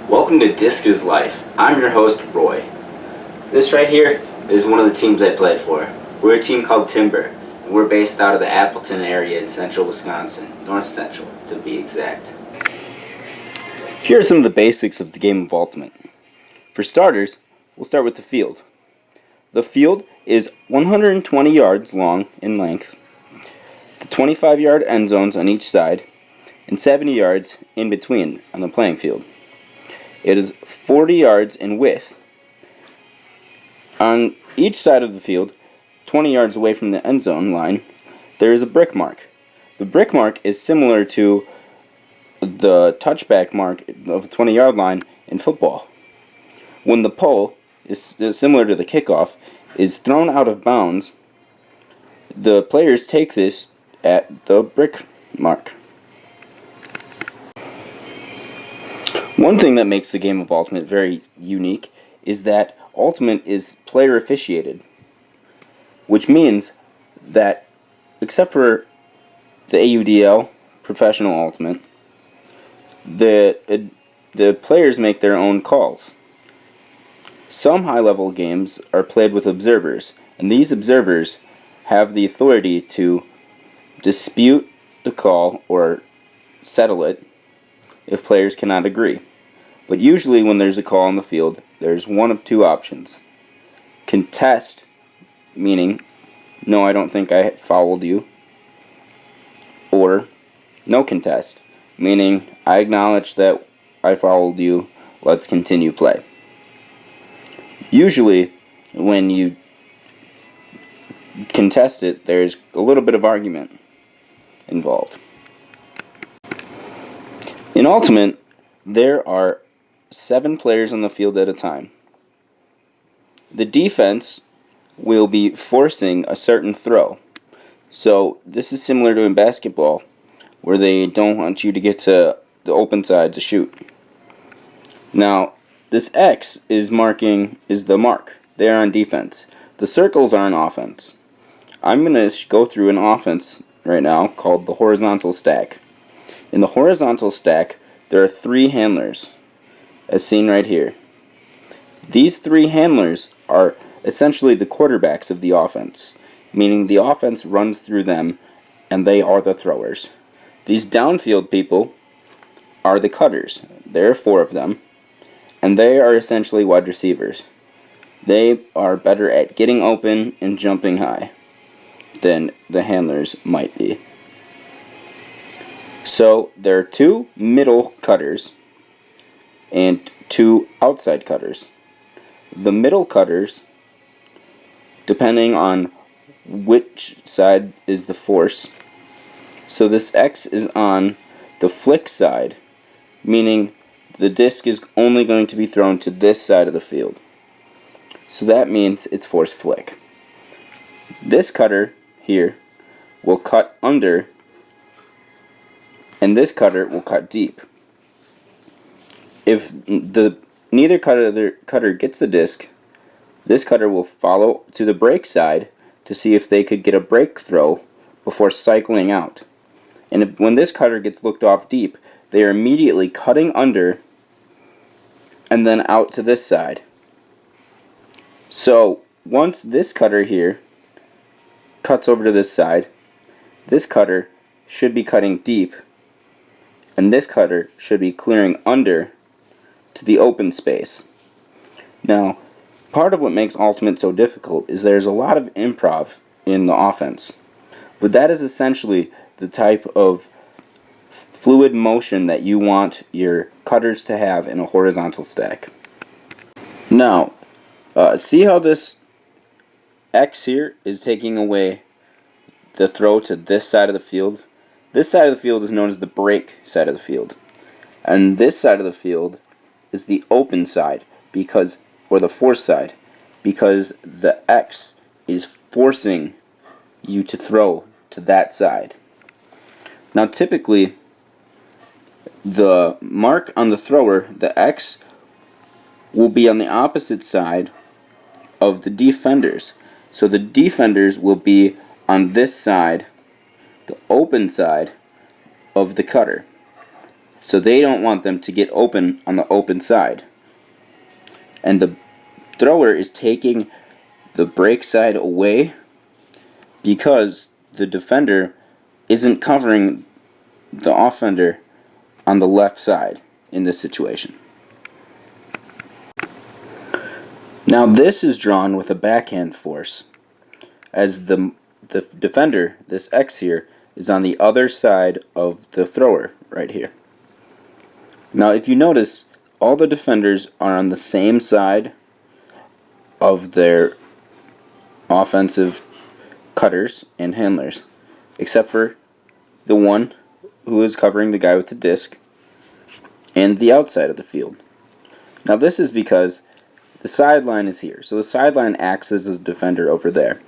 Welcome to Disc is Life. I'm your host, Roy. This right here is one of the teams I play for. We're a team called Timber, and we're based out of the Appleton area in central Wisconsin, north central to be exact. Here are some of the basics of the game of Ultimate. For starters, we'll start with the field. The field is 120 yards long in length, the 25-yard end zones on each side, and 70 yards in between on the playing field. It is 40 yards in width. On each side of the field, 20 yards away from the end zone line, there is a brick mark. The brick mark is similar to the touchback mark of the 20-yard line in football. When the pole is similar to the kickoff, is thrown out of bounds, the players take this at the brick mark. One thing that makes the game of Ultimate very unique is that Ultimate is player officiated, which means that except for the AUDL, Professional Ultimate, the players make their own calls. Some high-level games are played with observers, and these observers have the authority to dispute the call or settle it if players cannot agree. But usually when there's a call on the field, there's one of two options. Contest, meaning, no, I don't think I fouled you. Or no contest, meaning, I acknowledge that I fouled you, let's continue play. Usually, when you contest it, there's a little bit of argument involved. In Ultimate, there are 7 players on the field at a time. The defense will be forcing a certain throw. So this is similar to in basketball, where they don't want you to get to the open side to shoot. Now, this X is the mark. They're on defense. The circles are on offense. I'm going to go through an offense right now called the horizontal stack. In the horizontal stack, there are 3 handlers, as seen right here. These 3 handlers are essentially the quarterbacks of the offense, meaning the offense runs through them, and they are the throwers. These downfield people are the cutters. There are 4 of them, and they are essentially wide receivers. They are better at getting open and jumping high than the handlers might be. So there are 2 middle cutters and 2 outside cutters. The middle cutters, depending on which side is the force, so this X is on the flick side, meaning the disc is only going to be thrown to this side of the field. So that means it's force flick. This cutter here will cut under, and this cutter will cut deep. If neither cutter gets the disc, this cutter will follow to the break side to see if they could get a break throw before cycling out. And when this cutter gets looked off deep, they are immediately cutting under and then out to this side. So once this cutter here cuts over to this side, this cutter should be cutting deep, and this cutter should be clearing under to the open space. Now, part of what makes Ultimate so difficult is there's a lot of improv in the offense, but that is essentially the type of fluid motion that you want your cutters to have in a horizontal stack. Now, see how this X here is taking away the throw to this side of the field? This side of the field is known as the break side of the field. And this side of the field is the open side, or the force side, because the X is forcing you to throw to that side. Now typically, the mark on the thrower, the X, will be on the opposite side of the defenders. So the defenders will be on this side, the open side of the cutter. So they don't want them to get open on the open side. And the thrower is taking the break side away because the defender isn't covering the offender on the left side in this situation. Now this is drawn with a backhand force, as the defender, this X here, is on the other side of the thrower right here. Now if you notice, all the defenders are on the same side of their offensive cutters and handlers, except for the one who is covering the guy with the disc and the outside of the field. Now this is because the sideline is here, so the sideline acts as a defender over there.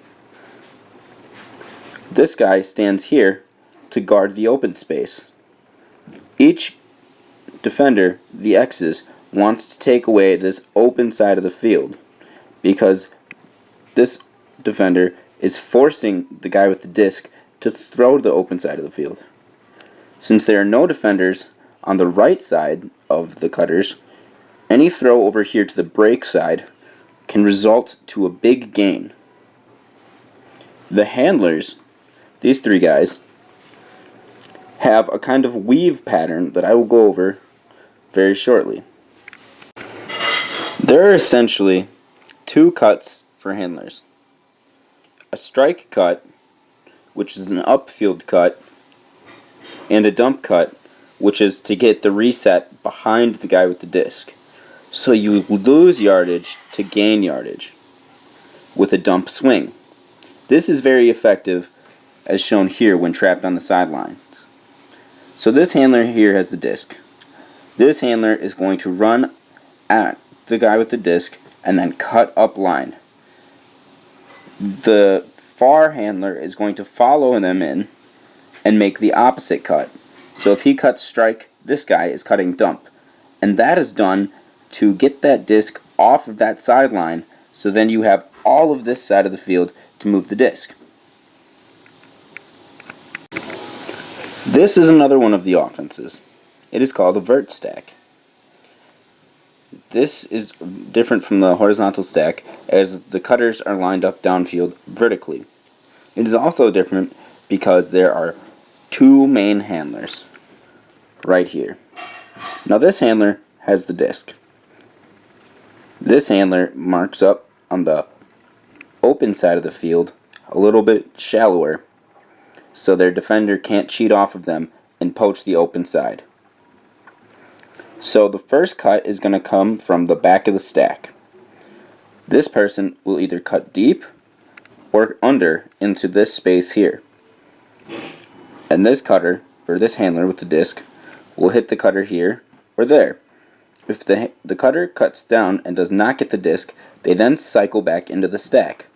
This guy stands here to guard the open space. Each defender, the X's, wants to take away this open side of the field because this defender is forcing the guy with the disc to throw to the open side of the field. Since there are no defenders on the right side of the cutters, any throw over here to the break side can result to a big gain. The handlers, these three guys, have a kind of weave pattern that I will go over very shortly. There are essentially two cuts for handlers. A strike cut, which is an upfield cut, and a dump cut, which is to get the reset behind the guy with the disc. So you lose yardage to gain yardage with a dump swing. This is very effective, as shown here when trapped on the sidelines. So this handler here has the disc. This handler is going to run at the guy with the disc and then cut up line. The far handler is going to follow them in and make the opposite cut. So if he cuts strike, this guy is cutting dump. And that is done to get that disc off of that sideline, so then you have all of this side of the field to move the disc. This is another one of the offenses. It is called a vert stack. This is different from the horizontal stack, as the cutters are lined up downfield vertically. It is also different because there are two main handlers right here. Now this handler has the disc. This handler marks up on the open side of the field a little bit shallower, so their defender can't cheat off of them and poach the open side. So the first cut is going to come from the back of the stack. This person will either cut deep or under into this space here. And this cutter, or this handler with the disc, will hit the cutter here or there. If the cutter cuts down and does not get the disc, they then cycle back into the stack.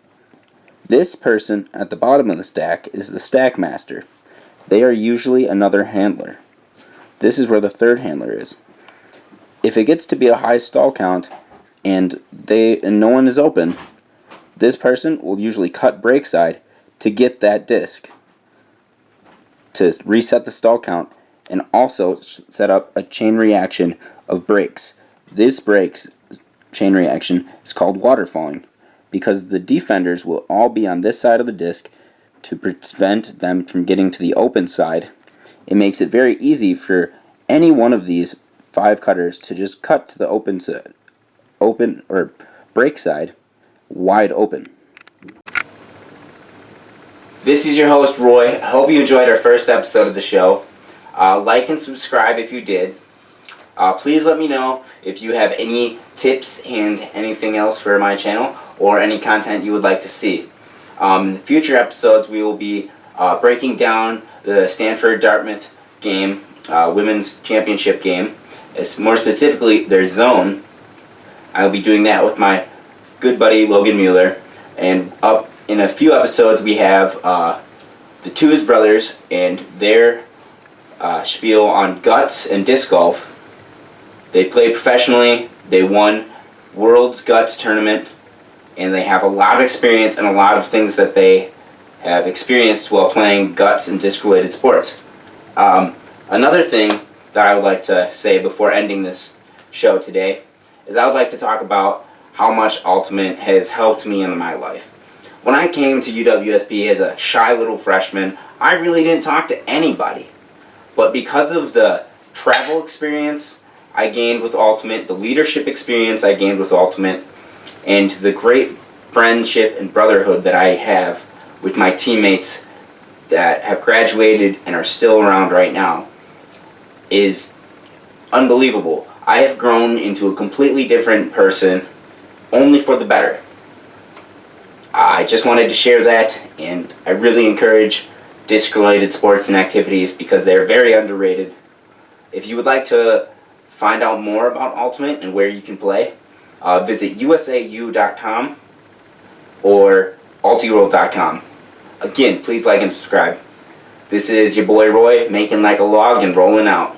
This person at the bottom of the stack is the stack master. They are usually another handler. This is where the third handler is. If it gets to be a high stall count and no one is open, this person will usually cut break side to get that disc to reset the stall count and also set up a chain reaction of breaks. This break chain reaction is called waterfalling because the defenders will all be on this side of the disc to prevent them from getting to the open side. It makes it very easy for any one of these 5 cutters to just cut to the open or break side wide open. This is your host Roy. I hope you enjoyed our first episode of the show. Like and subscribe if you did. Please let me know if you have any tips and anything else for my channel or any content you would like to see. In the future episodes we will be breaking down the Stanford-Dartmouth game, women's championship game. It's more specifically their zone. I will be doing that with my good buddy Logan Mueller. And up in a few episodes we have the Twos brothers and their spiel on guts and disc golf. They play professionally, they won World's Guts Tournament, and they have a lot of experience and a lot of things that they have experienced while playing guts and disc related sports. Another thing that I would like to say before ending this show today is I would like to talk about how much Ultimate has helped me in my life. When I came to UWSP as a shy little freshman, I really didn't talk to anybody. But because of the travel experience I gained with Ultimate, the leadership experience I gained with Ultimate, and the great friendship and brotherhood that I have with my teammates that have graduated and are still around right now, is unbelievable. I have grown into a completely different person, only for the better. I just wanted to share that, and I really encourage disc-related sports and activities because they're very underrated. If you would like to find out more about Ultimate and where you can play, visit usau.com or ultiworld.com. Again, please like and subscribe. This is your boy Roy, making like a log and rolling out.